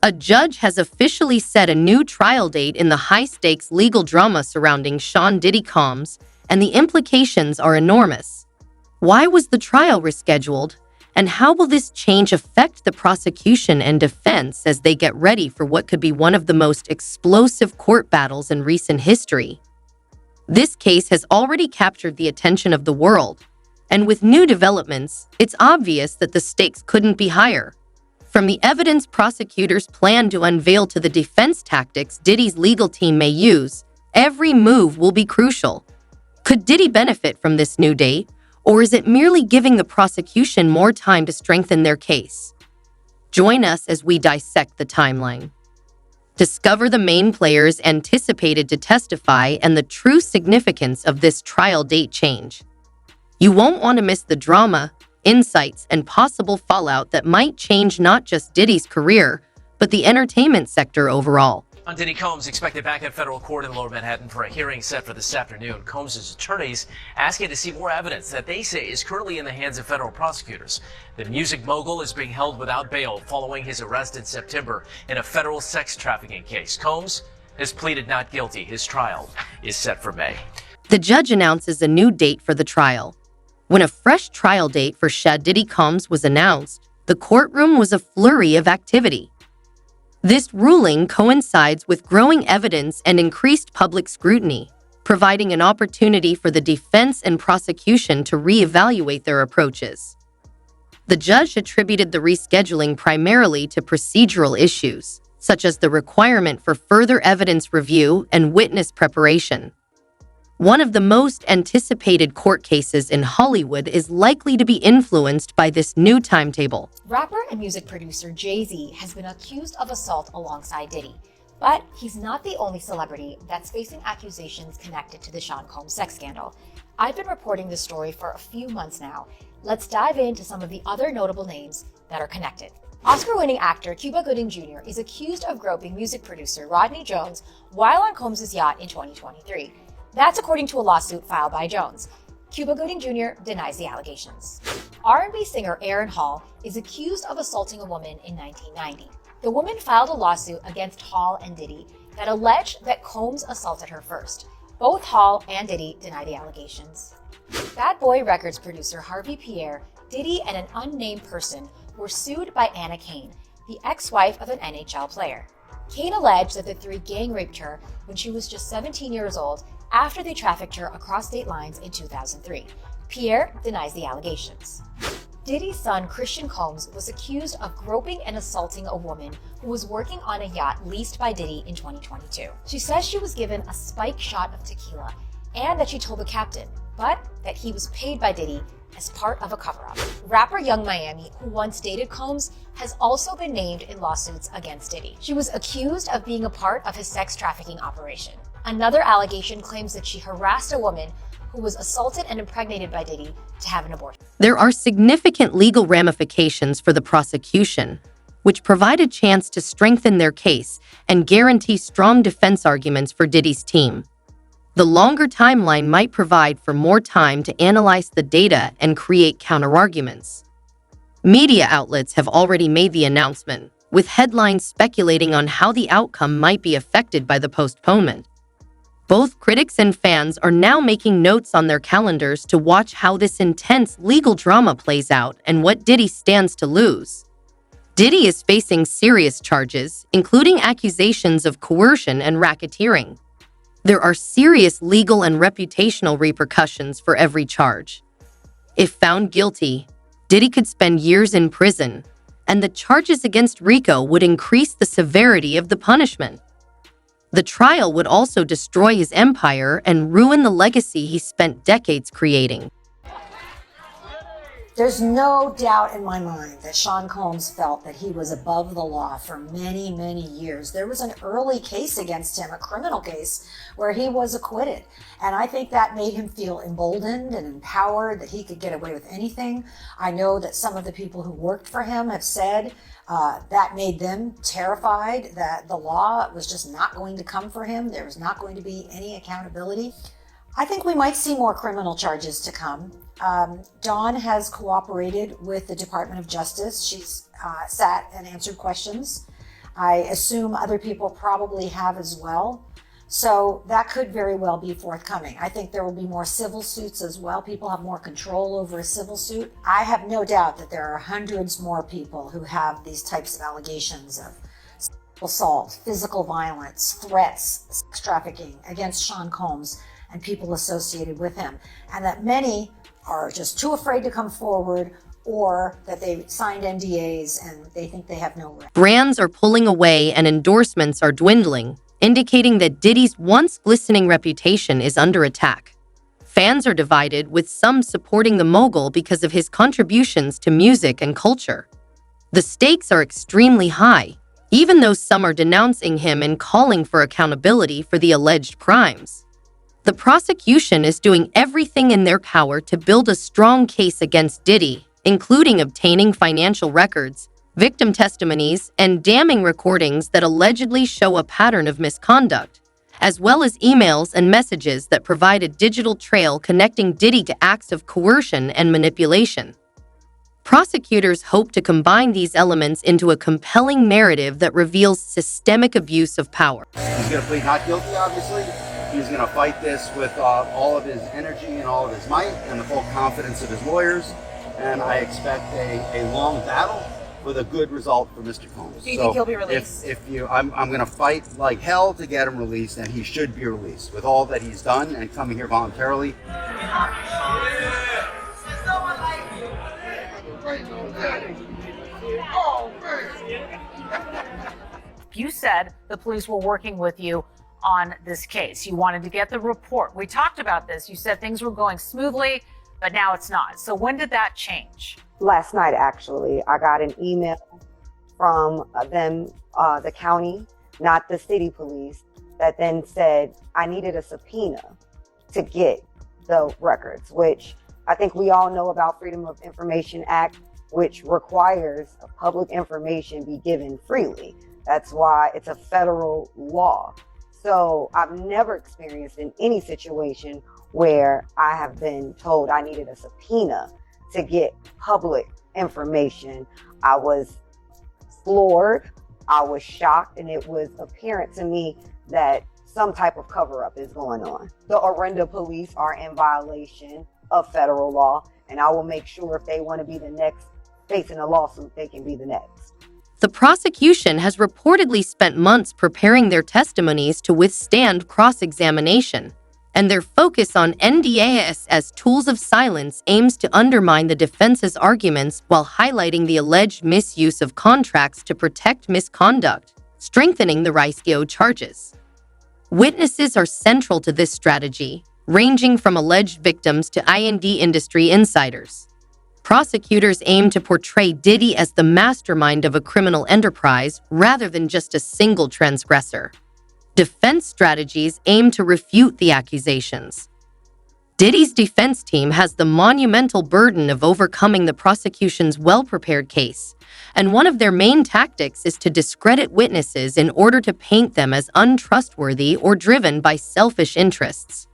A judge has officially set a new trial date in the high-stakes legal drama surrounding Sean Diddy Combs, and the implications are enormous. Why was the trial rescheduled, and how will this change affect the prosecution and defense as they get ready for what could be one of the most explosive court battles in recent history? This case has already captured the attention of the world, and with new developments, it's obvious that the stakes couldn't be higher. From the evidence prosecutors plan to unveil to the defense tactics Diddy's legal team may use, every move will be crucial. Could Diddy benefit from this new date, or is it merely giving the prosecution more time to strengthen their case? Join us as we dissect the timeline. Discover the main players anticipated to testify and the true significance of this trial date change. You won't want to miss the drama, insights, and possible fallout that might change not just Diddy's career, but the entertainment sector overall. On Diddy Combs expected back at federal court in Lower Manhattan for a hearing set for this afternoon. Combs' attorneys asking to see more evidence that they say is currently in the hands of federal prosecutors. The music mogul is being held without bail following his arrest in September in a federal sex trafficking case. Combs has pleaded not guilty. His trial is set for May. The judge announces a new date for the trial. When a fresh trial date for Diddy Combs was announced, the courtroom was a flurry of activity. This ruling coincides with growing evidence and increased public scrutiny, providing an opportunity for the defense and prosecution to reevaluate their approaches. The judge attributed the rescheduling primarily to procedural issues, such as the requirement for further evidence review and witness preparation. One of the most anticipated court cases in Hollywood is likely to be influenced by this new timetable. Rapper and music producer Jay-Z has been accused of assault alongside Diddy, but he's not the only celebrity that's facing accusations connected to the Sean Combs sex scandal. I've been reporting this story for a few months now. Let's dive into some of the other notable names that are connected. Oscar-winning actor Cuba Gooding Jr. is accused of groping music producer Rodney Jones while on Combs' yacht in 2023. That's according to a lawsuit filed by Jones. Cuba Gooding Jr. denies the allegations. R&B singer Aaron Hall is accused of assaulting a woman in 1990. The woman filed a lawsuit against Hall and Diddy that alleged that Combs assaulted her first. Both Hall and Diddy deny the allegations. Bad Boy Records producer Harvey Pierre, Diddy, and an unnamed person were sued by Anna Kane, the ex-wife of an NHL player. Kane alleged that the three gang raped her when she was just 17 years old after they trafficked her across state lines in 2003. Pierre denies the allegations. Diddy's son, Christian Combs, was accused of groping and assaulting a woman who was working on a yacht leased by Diddy in 2022. She says she was given a spike shot of tequila and that she told the captain, but that he was paid by Diddy as part of a cover-up. Rapper Young Miami, who once dated Combs, has also been named in lawsuits against Diddy. She was accused of being a part of his sex trafficking operation. Another allegation claims that she harassed a woman who was assaulted and impregnated by Diddy to have an abortion. There are significant legal ramifications for the prosecution, which provide a chance to strengthen their case and guarantee strong defense arguments for Diddy's team. The longer timeline might provide for more time to analyze the data and create counterarguments. Media outlets have already made the announcement, with headlines speculating on how the outcome might be affected by the postponement. Both critics and fans are now making notes on their calendars to watch how this intense legal drama plays out and what Diddy stands to lose. Diddy is facing serious charges, including accusations of coercion and racketeering. There are serious legal and reputational repercussions for every charge. If found guilty, Diddy could spend years in prison, and the charges against Rico would increase the severity of the punishment. The trial would also destroy his empire and ruin the legacy he spent decades creating. There's no doubt in my mind that Sean Combs felt that he was above the law for many, many years. There was an early case against him, a criminal case, where he was acquitted. And I think that made him feel emboldened and empowered that he could get away with anything. I know that some of the people who worked for him have said that made them terrified that the law was just not going to come for him. There was not going to be any accountability. I think we might see more criminal charges to come. Dawn has cooperated with the Department of Justice. She's sat and answered questions. I assume other people probably have as well. So that could very well be forthcoming. I think there will be more civil suits as well. People have more control over a civil suit. I have no doubt that there are hundreds more people who have these types of allegations of assault, physical violence, threats, sex trafficking against Sean Combs and people associated with him. And that many are just too afraid to come forward, or that they signed NDAs and they think they have no right. Brands are pulling away and endorsements are dwindling, indicating that Diddy's once glistening reputation is under attack. Fans are divided, with some supporting the mogul because of his contributions to music and culture. The stakes are extremely high, even though some are denouncing him and calling for accountability for the alleged crimes. The prosecution is doing everything in their power to build a strong case against Diddy, including obtaining financial records, victim testimonies, and damning recordings that allegedly show a pattern of misconduct, as well as emails and messages that provide a digital trail connecting Diddy to acts of coercion and manipulation. Prosecutors hope to combine these elements into a compelling narrative that reveals systemic abuse of power. He's going to plead not guilty, obviously. He's going to fight this with all of his energy and all of his might and the full confidence of his lawyers. And I expect a long battle with a good result for Mr. Combs. Do you think he'll be released? I'm going to fight like hell to get him released, and he should be released with all that he's done and coming here voluntarily. You said the police were working with you on this case. You wanted to get the report. We talked about this. You said things were going smoothly, but now it's not. So when did that change? Last night, actually, I got an email from them, the county, not the city police, that then said I needed a subpoena to get the records, which I think we all know about Freedom of Information Act, which requires public information be given freely. That's why it's a federal law. So I've never experienced in any situation where I have been told I needed a subpoena to get public information. I was floored, I was shocked, and it was apparent to me that some type of cover-up is going on. The Orinda police are in violation of federal law, and I will make sure if they want to be the next facing a lawsuit, they can be the next. The prosecution has reportedly spent months preparing their testimonies to withstand cross-examination, and their focus on NDAs as tools of silence aims to undermine the defense's arguments while highlighting the alleged misuse of contracts to protect misconduct, strengthening the RICO charges. Witnesses are central to this strategy, ranging from alleged victims to I&D industry insiders. Prosecutors aim to portray Diddy as the mastermind of a criminal enterprise rather than just a single transgressor. Defense strategies aim to refute the accusations. Diddy's defense team has the monumental burden of overcoming the prosecution's well-prepared case, and one of their main tactics is to discredit witnesses in order to paint them as untrustworthy or driven by selfish interests.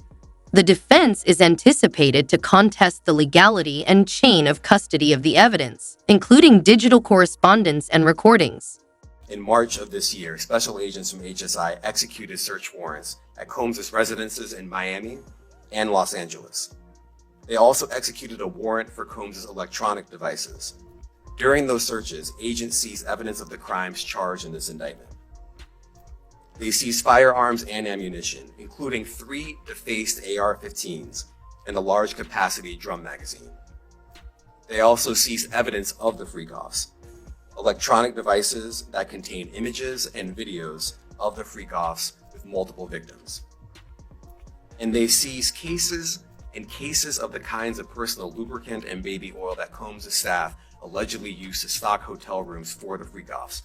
The defense is anticipated to contest the legality and chain of custody of the evidence, including digital correspondence and recordings. In March of this year, special agents from HSI executed search warrants at Combs' residences in Miami and Los Angeles. They also executed a warrant for Combs' electronic devices. During those searches, agents seized evidence of the crimes charged in this indictment. They seized firearms and ammunition, including 3 defaced AR-15s and a large capacity drum magazine. They also seized evidence of the freak-offs, electronic devices that contain images and videos of the freak-offs with multiple victims. And they seized cases of the kinds of personal lubricant and baby oil that Combs' staff allegedly used to stock hotel rooms for the freak-offs,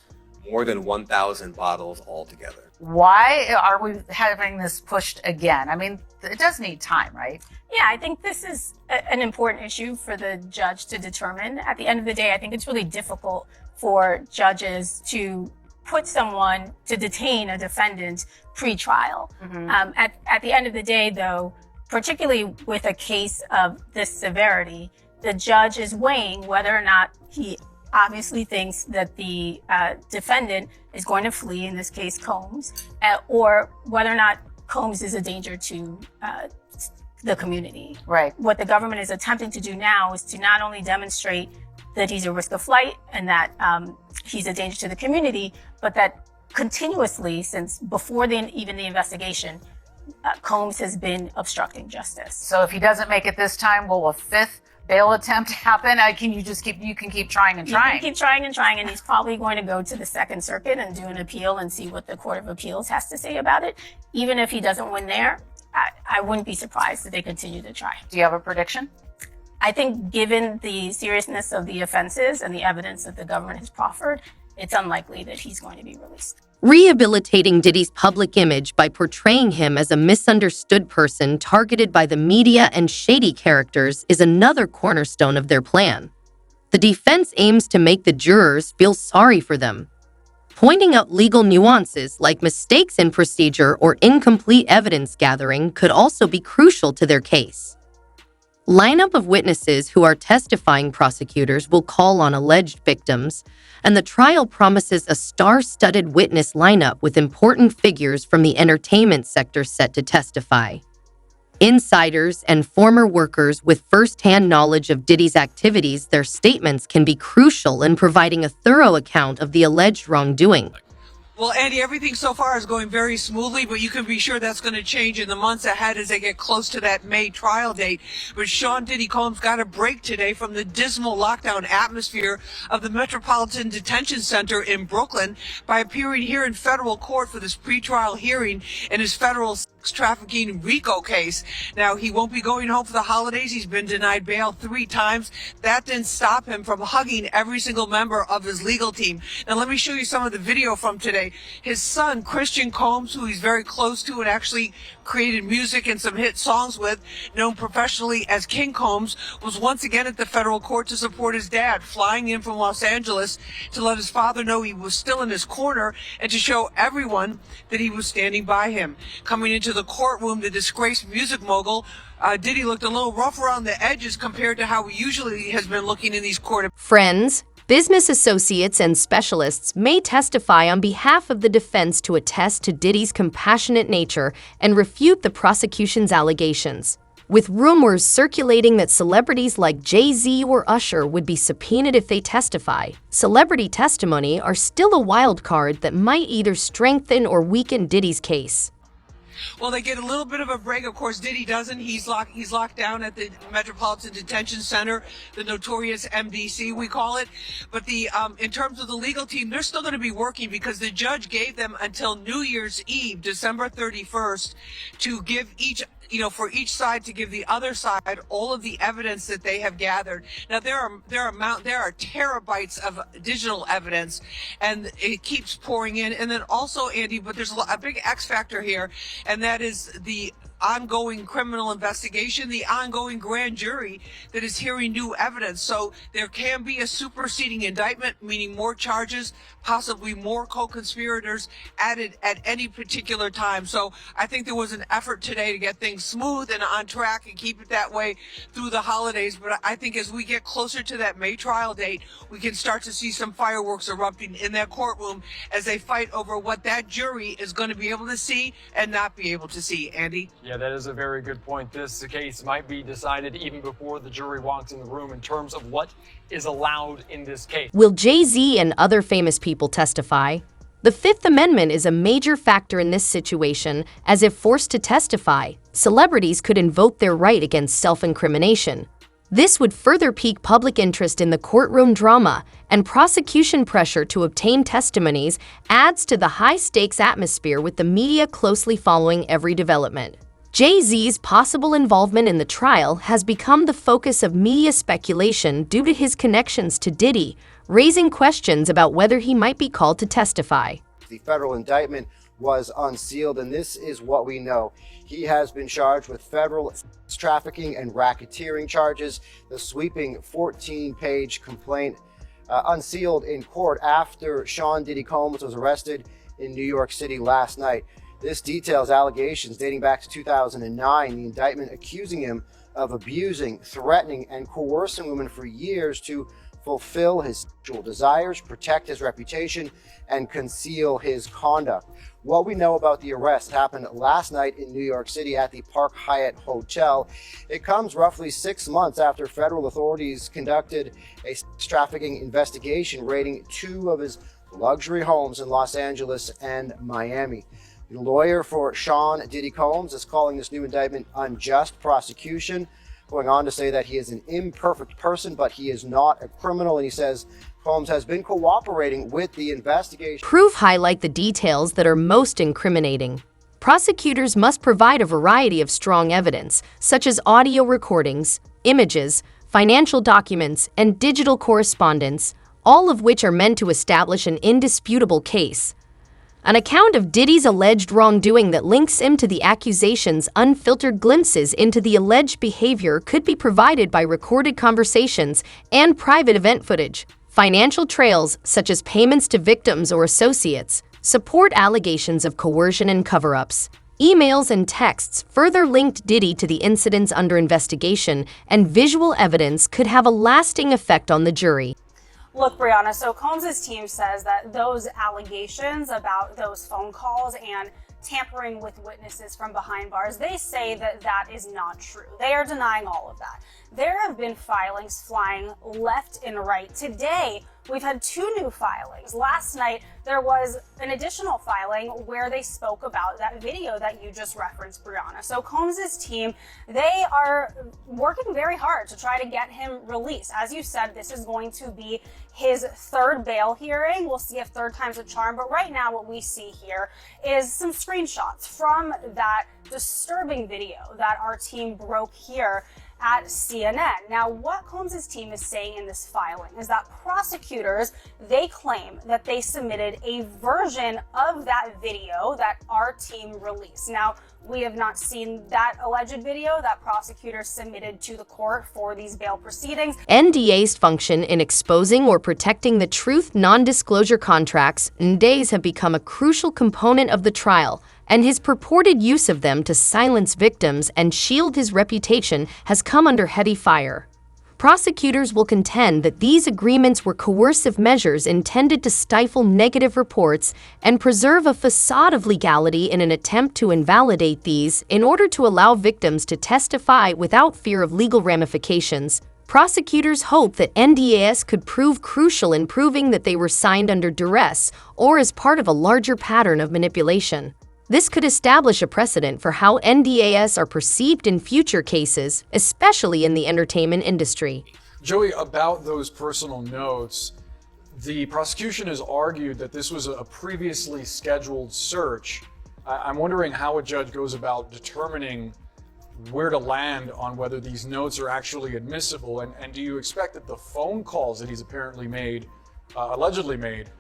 more than 1,000 bottles altogether. Why are we having this pushed again? I mean, it does need time, right? Yeah, I think this is an important issue for the judge to determine. At the end of the day, I think it's really difficult for judges to put someone to detain a defendant pre-trial. At the end of the day, though, particularly with a case of this severity, the judge is weighing whether or not he obviously thinks that the defendant is going to flee, in this case Combs, or whether or not Combs is a danger to the community. Right. What the government is attempting to do now is to not only demonstrate that he's a risk of flight and that he's a danger to the community, but that continuously, since before even the investigation, Combs has been obstructing justice. So if he doesn't make it this time, will a fifth bail attempt happen? You can keep trying and trying. You can keep trying and trying, and he's probably going to go to the Second Circuit and do an appeal and see what the Court of Appeals has to say about it. Even if he doesn't win there, I wouldn't be surprised if they continue to try. Do you have a prediction? I think given the seriousness of the offenses and the evidence that the government has proffered, it's unlikely that he's going to be released. Rehabilitating Diddy's public image by portraying him as a misunderstood person targeted by the media and shady characters is another cornerstone of their plan. The defense aims to make the jurors feel sorry for them, pointing out legal nuances like mistakes in procedure or incomplete evidence gathering could also be crucial to their case. Lineup of witnesses who are testifying prosecutors will call on alleged victims, and the trial promises a star-studded witness lineup with important figures from the entertainment sector set to testify. Insiders and former workers with first-hand knowledge of Diddy's activities, their statements can be crucial in providing a thorough account of the alleged wrongdoing. Well, Andy, everything so far is going very smoothly, but you can be sure that's going to change in the months ahead as they get close to that May trial date. But Sean Diddy Combs got a break today from the dismal lockdown atmosphere of the Metropolitan Detention Center in Brooklyn by appearing here in federal court for this pretrial hearing in his federal sex trafficking RICO case. Now, he won't be going home for the holidays. He's been denied bail 3 times. That didn't stop him from hugging every single member of his legal team. Now, let me show you some of the video from today. His son, Christian Combs, who he's very close to and actually created music and some hit songs with, known professionally as King Combs, was once again at the federal court to support his dad, flying in from Los Angeles to let his father know he was still in his corner and to show everyone that he was standing by him. Coming into the courtroom, the disgraced music mogul, Diddy looked a little rough around the edges compared to how he usually has been looking in these court. Friends, business associates and specialists may testify on behalf of the defense to attest to Diddy's compassionate nature and refute the prosecution's allegations. With rumors circulating that celebrities like Jay-Z or Usher would be subpoenaed if they testify, celebrity testimony are still a wild card that might either strengthen or weaken Diddy's case. Well, they get a little bit of a break. Of course, Diddy doesn't. He's locked down at the Metropolitan Detention Center, the notorious MDC, we call it. But in terms of the legal team, they're still going to be working because the judge gave them until New Year's Eve, December 31st, to give for each side to give the other side all of the evidence that they have gathered. Now there are terabytes of digital evidence, and it keeps pouring in. And then also, Andy, but there's a big X factor here, and that is the ongoing criminal investigation, the ongoing grand jury that is hearing new evidence. So there can be a superseding indictment, meaning more charges, possibly more co-conspirators added at any particular time. So I think there was an effort today to get things smooth and on track and keep it that way through the holidays. But I think as we get closer to that May trial date, we can start to see some fireworks erupting in that courtroom as they fight over what that jury is going to be able to see and not be able to see. Andy? Yeah, that is a very good point. This case might be decided even before the jury walks in the room in terms of what is allowed in this case. Will Jay-Z and other famous people testify? The Fifth Amendment is a major factor in this situation, as if forced to testify, celebrities could invoke their right against self-incrimination. This would further pique public interest in the courtroom drama, and prosecution pressure to obtain testimonies adds to the high-stakes atmosphere with the media closely following every development. Jay-Z's possible involvement in the trial has become the focus of media speculation due to his connections to Diddy, raising questions about whether he might be called to testify. The federal indictment was unsealed, and this is what we know. He has been charged with federal trafficking and racketeering charges. The sweeping 14-page complaint unsealed in court after Sean Diddy Combs was arrested in New York City last night. This details allegations dating back to 2009, the indictment accusing him of abusing, threatening, and coercing women for years to fulfill his sexual desires, protect his reputation, and conceal his conduct. What we know about the arrest happened last night in New York City at the Park Hyatt Hotel. It comes roughly 6 months after federal authorities conducted a sex trafficking investigation raiding 2 of his luxury homes in Los Angeles and Miami. The lawyer for Sean Diddy Combs is calling this new indictment unjust prosecution, going on to say that he is an imperfect person, but he is not a criminal, and he says Combs has been cooperating with the investigation. Proof highlight the details that are most incriminating. Prosecutors must provide a variety of strong evidence, such as audio recordings, images, financial documents, and digital correspondence, all of which are meant to establish an indisputable case. An account of Diddy's alleged wrongdoing that links him to the accusations, unfiltered glimpses into the alleged behavior could be provided by recorded conversations and private event footage. Financial trails, such as payments to victims or associates, support allegations of coercion and cover-ups. Emails and texts further linked Diddy to the incidents under investigation, and visual evidence could have a lasting effect on the jury. Look, Brianna, so Combs' team says that those allegations about those phone calls and tampering with witnesses from behind bars, they say that that is not true. They are denying all of that. There have been filings flying left and right. Today, we've had 2 new filings. Last night, there was an additional filing where they spoke about that video that you just referenced, Brianna. So Combs' team, they are working very hard to try to get him released. As you said, this is going to be his 3rd bail hearing. We'll see if 3rd time's a charm, but right now what we see here is some screenshots from that disturbing video that our team broke here at CNN. Now, what Combs' team is saying in this filing is that prosecutors, they claim that they submitted a version of that video that our team released. Now, we have not seen that alleged video that prosecutors submitted to the court for these bail proceedings. NDAs function in exposing or protecting the truth. Non-disclosure contracts, NDAs, have become a crucial component of the trial, and his purported use of them to silence victims and shield his reputation has come under heavy fire. Prosecutors will contend that these agreements were coercive measures intended to stifle negative reports and preserve a facade of legality in an attempt to invalidate these in order to allow victims to testify without fear of legal ramifications. Prosecutors hope that NDAs could prove crucial in proving that they were signed under duress or as part of a larger pattern of manipulation. This could establish a precedent for how NDAs are perceived in future cases, especially in the entertainment industry. Joey, about those personal notes, the prosecution has argued that this was a previously scheduled search. I'm wondering how a judge goes about determining where to land on whether these notes are actually admissible, and do you expect that the phone calls that he's apparently made, allegedly made,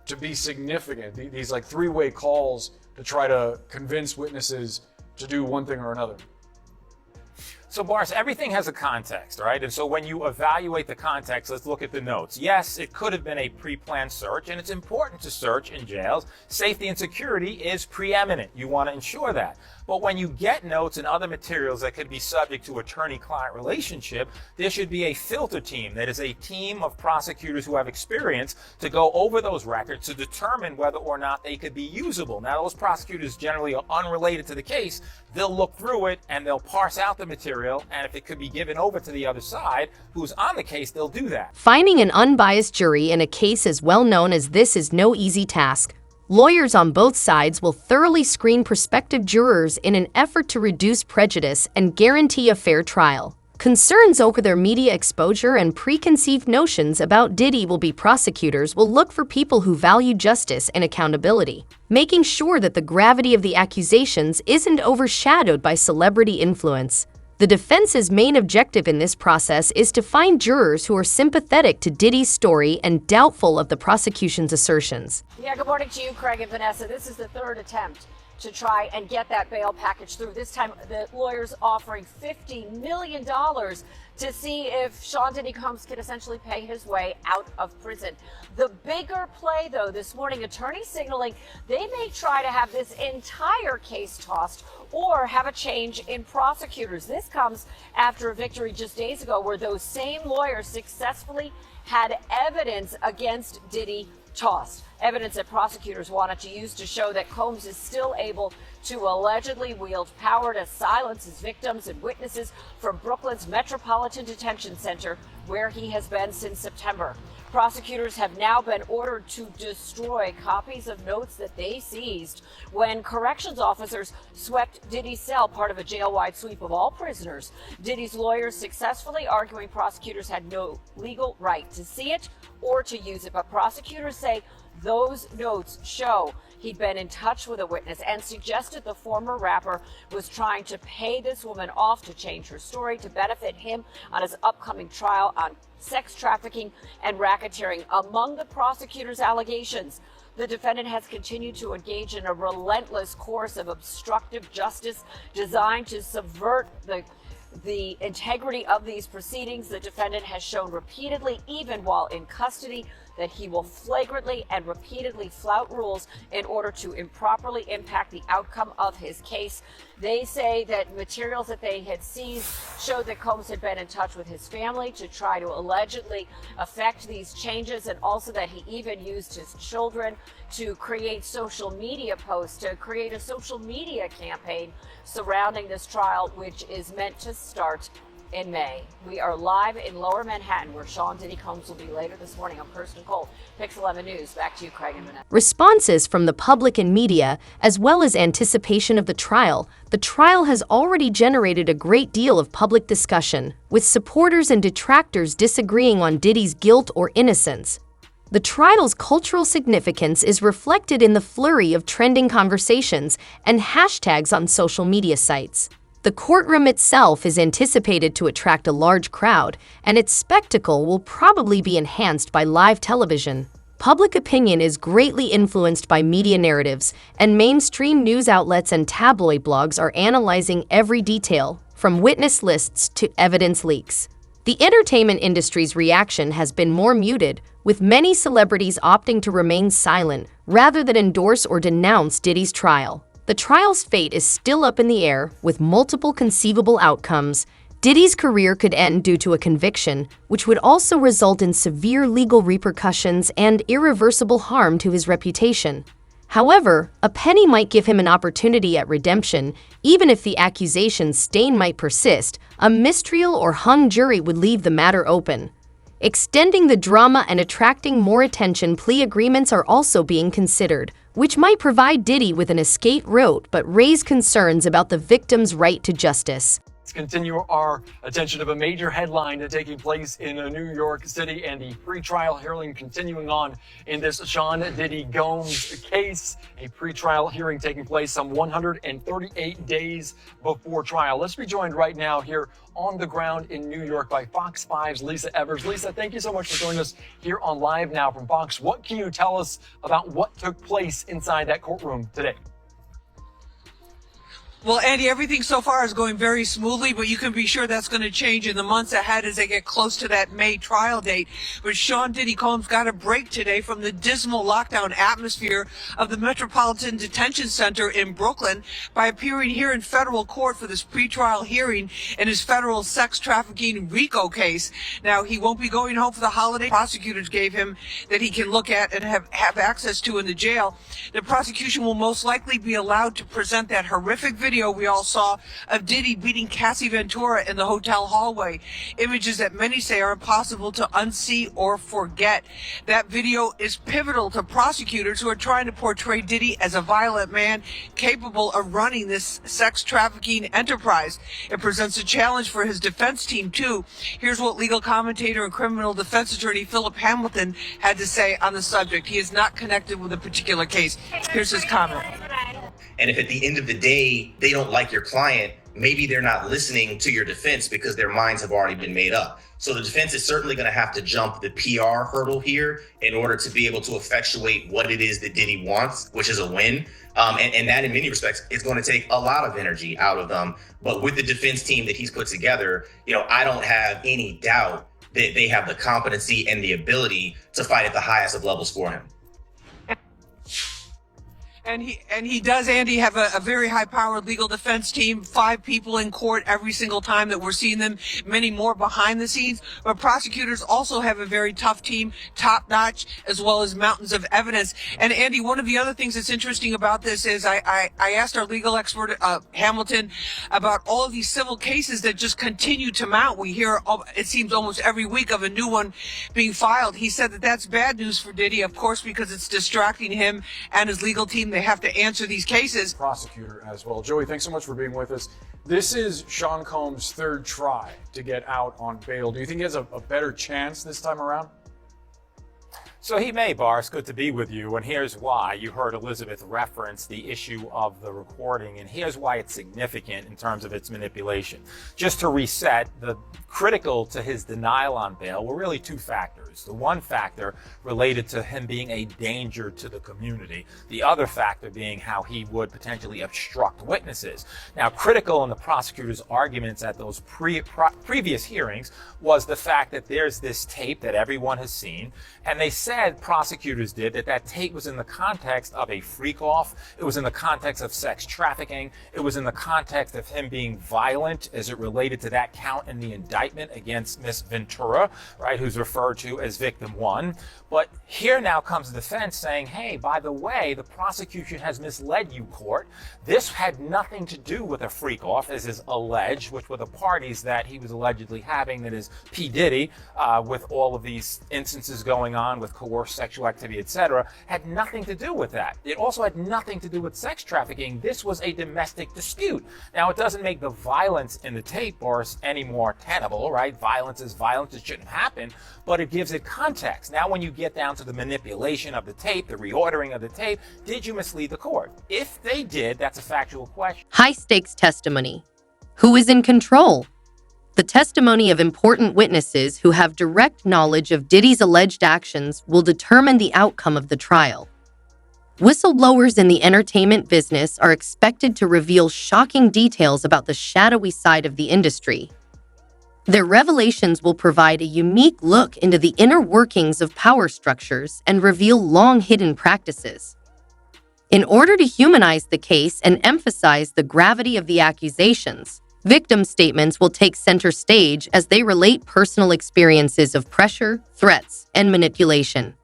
to be significant? These like 3-way calls to try to convince witnesses to do one thing or another. So, Boris, everything has a context, right? And so when you evaluate the context, let's look at the notes. Yes, it could have been a pre-planned search, and it's important to search in jails. Safety and security is preeminent. You want to ensure that. But when you get notes and other materials that could be subject to attorney-client relationship, there should be a filter team. That is a team of prosecutors who have experience to go over those records to determine whether or not they could be usable. Now, those prosecutors generally are unrelated to the case. They'll look through it and they'll parse out the material, and if it could be given over to the other side who's on the case, they'll do that. Finding an unbiased jury in a case as well known as this is no easy task. Lawyers on both sides will thoroughly screen prospective jurors in an effort to reduce prejudice and guarantee a fair trial. Concerns over their media exposure and preconceived notions about Diddy will be prosecutors will look for people who value justice and accountability, making sure that the gravity of the accusations isn't overshadowed by celebrity influence. The defense's main objective in this process is to find jurors who are sympathetic to Diddy's story and doubtful of the prosecution's assertions. Yeah, good morning to you, Craig and Vanessa. This is the 3rd attempt to try and get that bail package through. This time, the lawyers offering $50 million to see if Sean Diddy Combs can essentially pay his way out of prison. The bigger play, though, this morning, attorneys signaling they may try to have this entire case tossed or have a change in prosecutors. This comes after a victory just days ago where those same lawyers successfully had evidence against Diddy tossed. Evidence that prosecutors wanted to use to show that Combs is still able to allegedly wield power to silence his victims and witnesses from Brooklyn's Metropolitan Detention Center, where he has been since September. Prosecutors have now been ordered to destroy copies of notes that they seized when corrections officers swept Diddy's cell, part of a jail-wide sweep of all prisoners. Diddy's lawyers successfully arguing prosecutors had no legal right to see it or to use it, but prosecutors say those notes show he'd been in touch with a witness and suggested the former rapper was trying to pay this woman off to change her story to benefit him on his upcoming trial on sex trafficking and racketeering. Among the prosecutor's allegations, the defendant has continued to engage in a relentless course of obstructive justice designed to subvert the integrity of these proceedings. The defendant has shown repeatedly, even while in custody, that he will flagrantly and repeatedly flout rules in order to improperly impact the outcome of his case. They say that materials that they had seized showed that Combs had been in touch with his family to try to allegedly affect these changes, and also that he even used his children to create social media posts, to create a social media campaign surrounding this trial, which is meant to start in May. We are live in Lower Manhattan, where Sean Diddy Combs will be later this morning. I'm Kirsten Cole, Pix 11 News. Back to you, Craig and Vanessa. Responses from the public and media, as well as anticipation of the trial has already generated a great deal of public discussion, with supporters and detractors disagreeing on Diddy's guilt or innocence. The trial's cultural significance is reflected in the flurry of trending conversations and hashtags on social media sites. The courtroom itself is anticipated to attract a large crowd, and its spectacle will probably be enhanced by live television. Public opinion is greatly influenced by media narratives, and mainstream news outlets and tabloid blogs are analyzing every detail, from witness lists to evidence leaks. The entertainment industry's reaction has been more muted, with many celebrities opting to remain silent rather than endorse or denounce Diddy's trial. The trial's fate is still up in the air, with multiple conceivable outcomes. Diddy's career could end due to a conviction, which would also result in severe legal repercussions and irreversible harm to his reputation. However, a penny might give him an opportunity at redemption. Even if the accusation's stain might persist, a mistrial or hung jury would leave the matter open. Extending the drama and attracting more attention, plea agreements are also being considered, which might provide Diddy with an escape route but raise concerns about the victim's right to justice. Let's continue our attention to a major headline taking place in New York City and the pretrial hearing continuing on in this Sean Diddy Combs case. A pretrial hearing taking place some 138 days before trial. Let's be joined right now here on the ground in New York by Fox 5's Lisa Evers. Lisa, thank you so much for joining us here on Live Now from Fox. What can you tell us about what took place inside that courtroom today? Well, Andy, everything so far is going very smoothly, but you can be sure that's going to change in the months ahead as they get close to that May trial date. But Sean Diddy Combs got a break today from the dismal lockdown atmosphere of the Metropolitan Detention Center in Brooklyn by appearing here in federal court for this pretrial hearing in his federal sex trafficking RICO case. Now, he won't be going home for the holiday. Prosecutors gave him that he can look at and have access to in the jail. The prosecution will most likely be allowed to present that horrific video we all saw of Diddy beating Cassie Ventura in the hotel hallway. Images that many say are impossible to unsee or forget. That video is pivotal to prosecutors who are trying to portray Diddy as a violent man capable of running this sex trafficking enterprise. It presents a challenge for his defense team, too. Here's what legal commentator and criminal defense attorney Philip Hamilton had to say on the subject. He is not connected with a particular case. Here's his comment. And if at the end of the day, they don't like your client, maybe they're not listening to your defense because their minds have already been made up. So the defense is certainly going to have to jump the PR hurdle here in order to be able to effectuate what it is that Diddy wants, which is a win. And that in many respects is going to take a lot of energy out of them. But with the defense team that he's put together, I don't have any doubt that they have the competency and the ability to fight at the highest of levels for him. And he does, Andy, have a very high-powered legal defense team, 5 people in court every single time that we're seeing them, many more behind the scenes. But prosecutors also have a very tough team, top-notch, as well as mountains of evidence. And Andy, one of the other things that's interesting about this is I asked our legal expert, Hamilton, about all of these civil cases that just continue to mount. We hear, it seems almost every week, of a new one being filed. He said that that's bad news for Diddy, of course, because it's distracting him and his legal team. They have to answer these cases. Prosecutor as well. Joey, thanks so much for being with us. This is Sean Combs' third try to get out on bail. Do you think he has a better chance this time around? So he may, Boris. Good to be with you. And here's why. You heard Elizabeth reference the issue of the recording, and here's why it's significant in terms of its manipulation. Just to reset, the critical to his denial on bail were really 2 factors. The one factor related to him being a danger to the community. The other factor being how he would potentially obstruct witnesses. Now, critical in the prosecutor's arguments at those previous hearings was the fact that there's this tape that everyone has seen, and they said, prosecutors did, that tape was in the context of a freak-off. It was in the context of sex trafficking. It was in the context of him being violent as it related to that count in the indictment against Miss Ventura, right, who's referred to as victim 1. But here now comes the defense saying, hey, by the way, the prosecution has misled you, court. This had nothing to do with a freak-off, as is alleged, which were the parties that he was allegedly having, that is P. Diddy, with all of these instances going on with coerced sexual activity, etc., had nothing to do with that. It also had nothing to do with sex trafficking. This was a domestic dispute. Now, it doesn't make the violence in the tape, Boris, any more tenable, right? Violence is violence. It shouldn't happen, but it gives it context. Now, when you get down to the manipulation of the tape, the reordering of the tape, did you mislead the court? If they did, that's a factual question. High-stakes testimony. Who is in control? The testimony of important witnesses who have direct knowledge of Diddy's alleged actions will determine the outcome of the trial. Whistleblowers in the entertainment business are expected to reveal shocking details about the shadowy side of the industry. Their revelations will provide a unique look into the inner workings of power structures and reveal long-hidden practices. In order to humanize the case and emphasize the gravity of the accusations, victim statements will take center stage as they relate personal experiences of pressure, threats, and manipulation.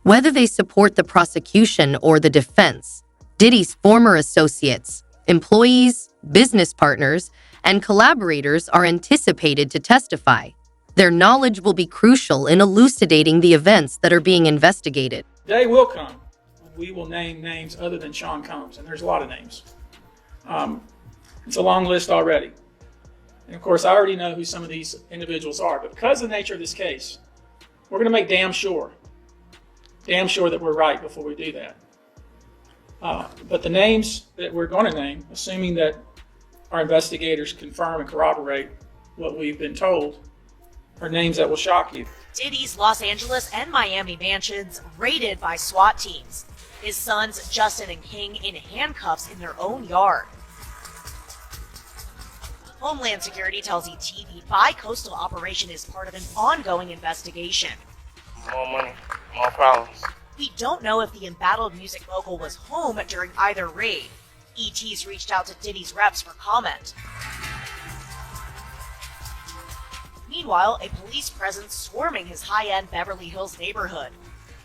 Whether they support the prosecution or the defense, Diddy's former associates, employees, business partners, and collaborators are anticipated to testify. Their knowledge will be crucial in elucidating the events that are being investigated. Day will come when we will name names other than Sean Combs, and there's a lot of names. It's a long list already. And of course, I already know who some of these individuals are, but because of the nature of this case, we're going to make damn sure that we're right before we do that. But the names that we're going to name, assuming that our investigators confirm and corroborate what we've been told, are names that will shock you. Diddy's Los Angeles and Miami mansions raided by SWAT teams. His sons, Justin and King, in handcuffs in their own yard. Homeland Security tells ET the bi-coastal operation is part of an ongoing investigation. More money, more problems. We don't know if the embattled music mogul was home during either raid. ET's reached out to Diddy's reps for comment. Meanwhile, a police presence swarming his high-end Beverly Hills neighborhood.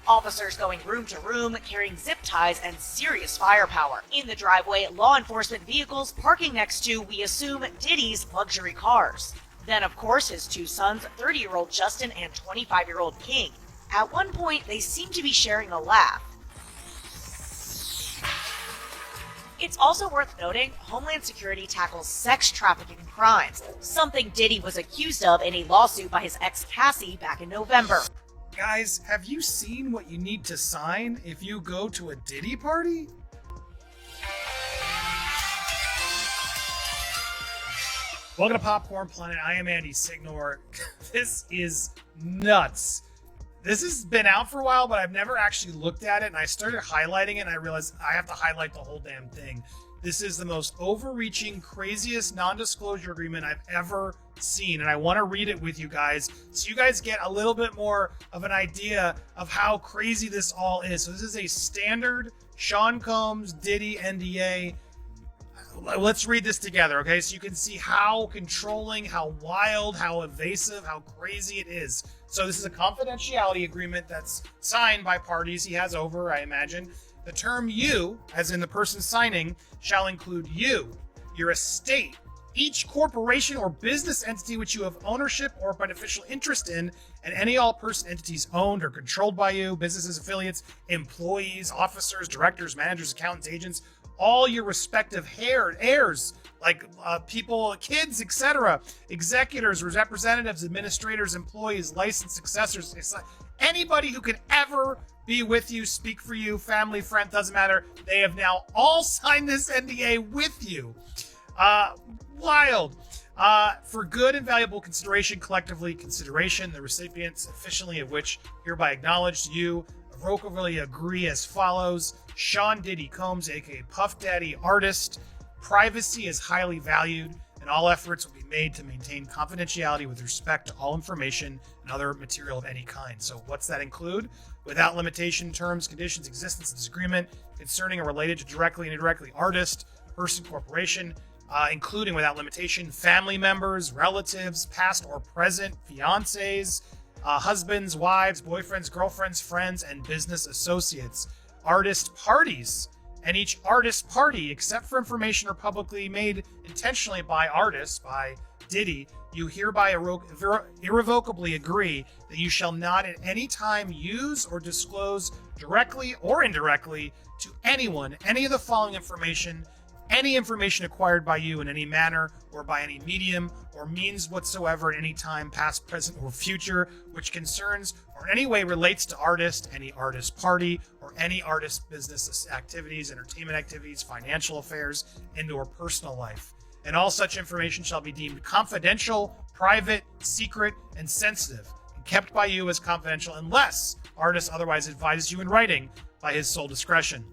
Officers going room to room, carrying zip ties and serious firepower. In the driveway, law enforcement vehicles parking next to, we assume, Diddy's luxury cars. Then, of course, his 2 sons, 30-year-old Justin and 25-year-old King. At one point, they seem to be sharing a laugh. It's also worth noting, Homeland Security tackles sex trafficking crimes, something Diddy was accused of in a lawsuit by his ex Cassie back in November. Guys, have you seen what you need to sign if you go to a Diddy party? Welcome to Popcorn Planet. I am Andy Signor. This is nuts. This has been out for a while, but I've never actually looked at it, and I started highlighting it, and I realized I have to highlight the whole damn thing. This is the most overreaching, craziest non-disclosure agreement I've ever seen, and I want to read it with you guys so you guys get a little bit more of an idea of how crazy this all is. So this is a standard Sean Combs Diddy NDA. Let's read this together, okay? So you can see how controlling, how wild, how evasive, how crazy it is. So this is a confidentiality agreement that's signed by parties he has over, I imagine. The term you, as in the person signing, shall include you, your estate, each corporation or business entity which you have ownership or beneficial interest in, and any all person entities owned or controlled by you, businesses, affiliates, employees, officers, directors, managers, accountants, agents, all your respective heirs, like people, kids, etc., executors, representatives, administrators, employees, licensed successors, anybody who could ever be with you, speak for you, family, friend, doesn't matter. They have now all signed this NDA with you. Wild. For good and valuable consideration, collectively consideration, the recipients officially of which hereby acknowledge to you, irrevocably agree as follows. Sean Diddy Combs, aka Puff Daddy artist. Privacy is highly valued, and all efforts will be made to maintain confidentiality with respect to all information and other material of any kind. So what's that include? Without limitation, terms, conditions, existence of this agreement concerning or related to directly and indirectly artist, person, corporation, including without limitation, family members, relatives, past or present, fiancés, husbands, wives, boyfriends, girlfriends, friends, and business associates. Artist parties, and each artist party, except for information or publicly made intentionally by artists, by Diddy, you hereby irrevocably agree that you shall not at any time use or disclose directly or indirectly to anyone any of the following information, any information acquired by you in any manner or by any medium or means whatsoever at any time, past, present, or future, which concerns or in any way relates to artist, any artist party, or any artist business activities, entertainment activities, financial affairs, and/or personal life. And all such information shall be deemed confidential, private, secret, and sensitive, and kept by you as confidential unless artist otherwise advises you in writing by his sole discretion.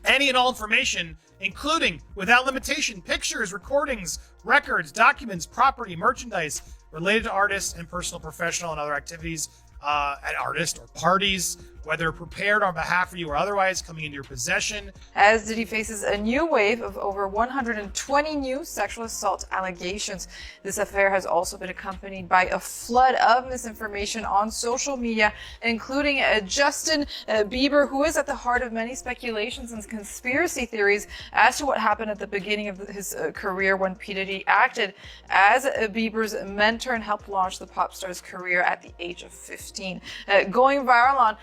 Any and all information, including, without limitation, pictures, recordings, records, documents, property, merchandise related to artists and personal, professional, and other activities at artist or parties, whether prepared on behalf of you or otherwise, coming into your possession. As Diddy faces a new wave of over 120 new sexual assault allegations. This affair has also been accompanied by a flood of misinformation on social media, including Justin Bieber, who is at the heart of many speculations and conspiracy theories as to what happened at the beginning of his career when P. Diddy acted as Bieber's mentor and helped launch the pop star's career at the age of 15. Going viral on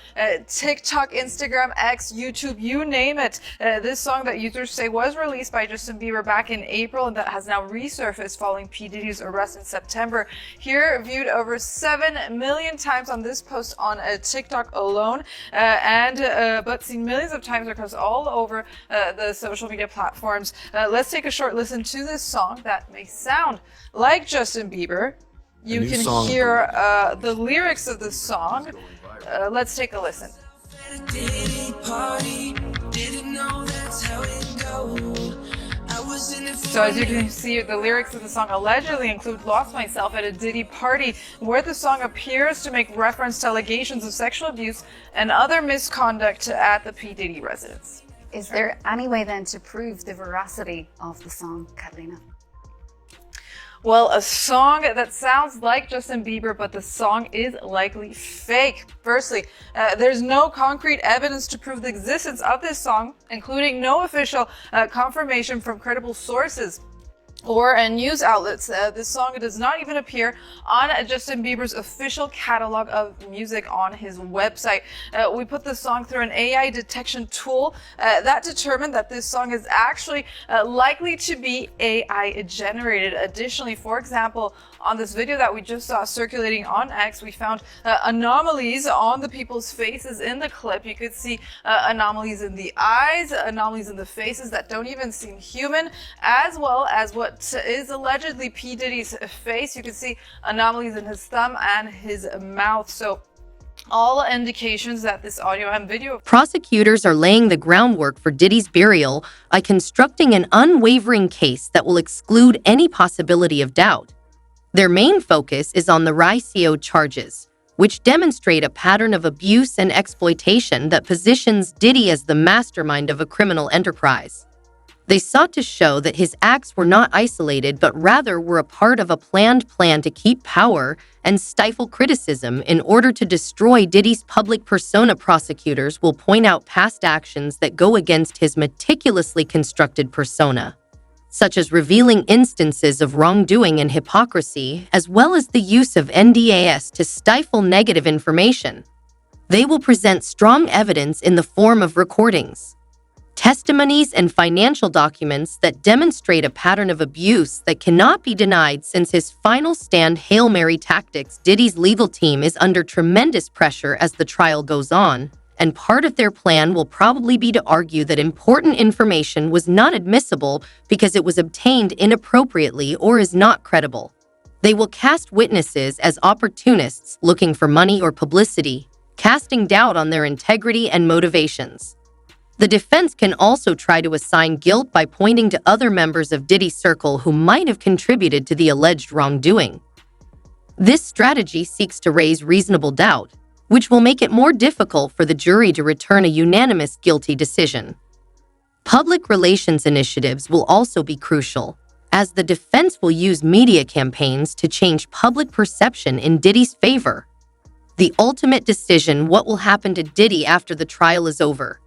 TikTok, Instagram, X, YouTube, you name it. This song that users say was released by Justin Bieber back in April and that has now resurfaced following P. Diddy's arrest in September. Here, viewed over 7 million times on this post on TikTok alone, but seen millions of times across all over the social media platforms. Let's take a short listen to this song that may sound like Justin Bieber. You can hear the lyrics of the song. Let's take a listen. So as you can see, the lyrics of the song allegedly include "Lost myself at a Diddy party," where the song appears to make reference to allegations of sexual abuse and other misconduct at the P. Diddy residence. Is there any way then to prove the veracity of the song, Catalina? Well, a song that sounds like Justin Bieber, but the song is likely fake. Firstly, there's no concrete evidence to prove the existence of this song, including no official confirmation from credible sources or news outlets. This song does not even appear on Justin Bieber's official catalog of music on his website. We put the song through an AI detection tool that determined that this song is actually likely to be AI generated. Additionally, for example, on this video that we just saw circulating on X, we found anomalies on the people's faces in the clip. You could see anomalies in the eyes, anomalies in the faces that don't even seem human, as well as what what is allegedly P. Diddy's face. You can see anomalies in his thumb and his mouth. So all indications that this audio and video. Prosecutors are laying the groundwork for Diddy's burial by constructing an unwavering case that will exclude any possibility of doubt. Their main focus is on the RICO charges, which demonstrate a pattern of abuse and exploitation that positions Diddy as the mastermind of a criminal enterprise. They sought to show that his acts were not isolated, but rather were a part of a planned plan to keep power and stifle criticism in order to destroy Diddy's public persona. Prosecutors will point out past actions that go against his meticulously constructed persona, such as revealing instances of wrongdoing and hypocrisy, as well as the use of NDAS to stifle negative information. They will present strong evidence in the form of recordings, testimonies, and financial documents that demonstrate a pattern of abuse that cannot be denied. Since his final stand Hail Mary tactics, Diddy's legal team is under tremendous pressure as the trial goes on, and part of their plan will probably be to argue that important information was not admissible because it was obtained inappropriately or is not credible. They will cast witnesses as opportunists looking for money or publicity, casting doubt on their integrity and motivations. The defense can also try to assign guilt by pointing to other members of Diddy's circle who might have contributed to the alleged wrongdoing. This strategy seeks to raise reasonable doubt, which will make it more difficult for the jury to return a unanimous guilty decision. Public relations initiatives will also be crucial, as the defense will use media campaigns to change public perception in Diddy's favor. The ultimate decision: what will happen to Diddy after the trial is over.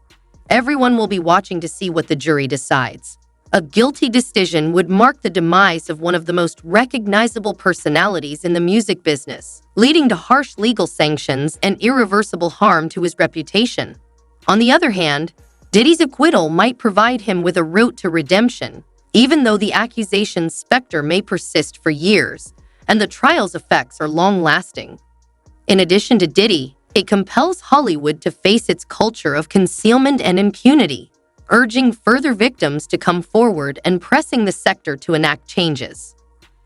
Everyone will be watching to see what the jury decides. A guilty decision would mark the demise of one of the most recognizable personalities in the music business, leading to harsh legal sanctions and irreversible harm to his reputation. On the other hand, Diddy's acquittal might provide him with a route to redemption, even though the accusation's specter may persist for years, and the trial's effects are long-lasting. In addition to Diddy, it compels Hollywood to face its culture of concealment and impunity, urging further victims to come forward and pressing the sector to enact changes.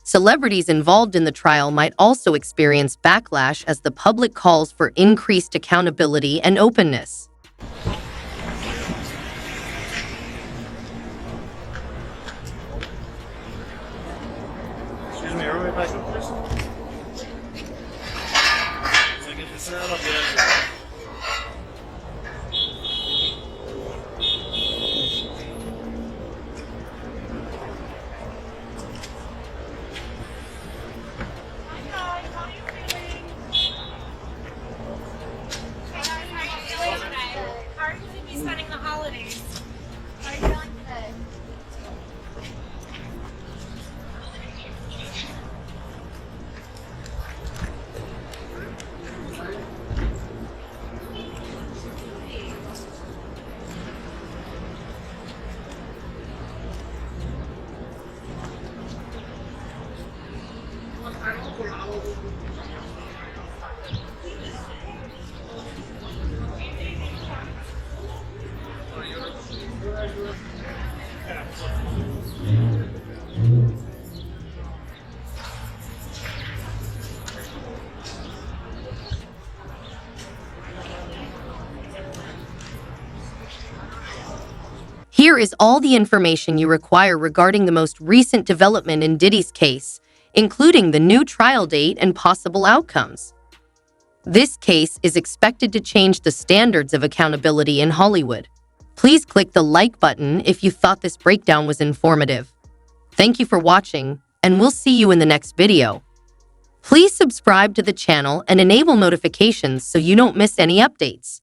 Celebrities involved in the trial might also experience backlash as the public calls for increased accountability and openness. Excuse me, are we back up, please? Can I get this out? I'll get it. How are you going to be spending the holidays? How are you feeling today? Here is all the information you require regarding the most recent development in Diddy's case, including the new trial date and possible outcomes. This case is expected to change the standards of accountability in Hollywood. Please click the like button if you thought this breakdown was informative. Thank you for watching, and we'll see you in the next video. Please subscribe to the channel and enable notifications so you don't miss any updates.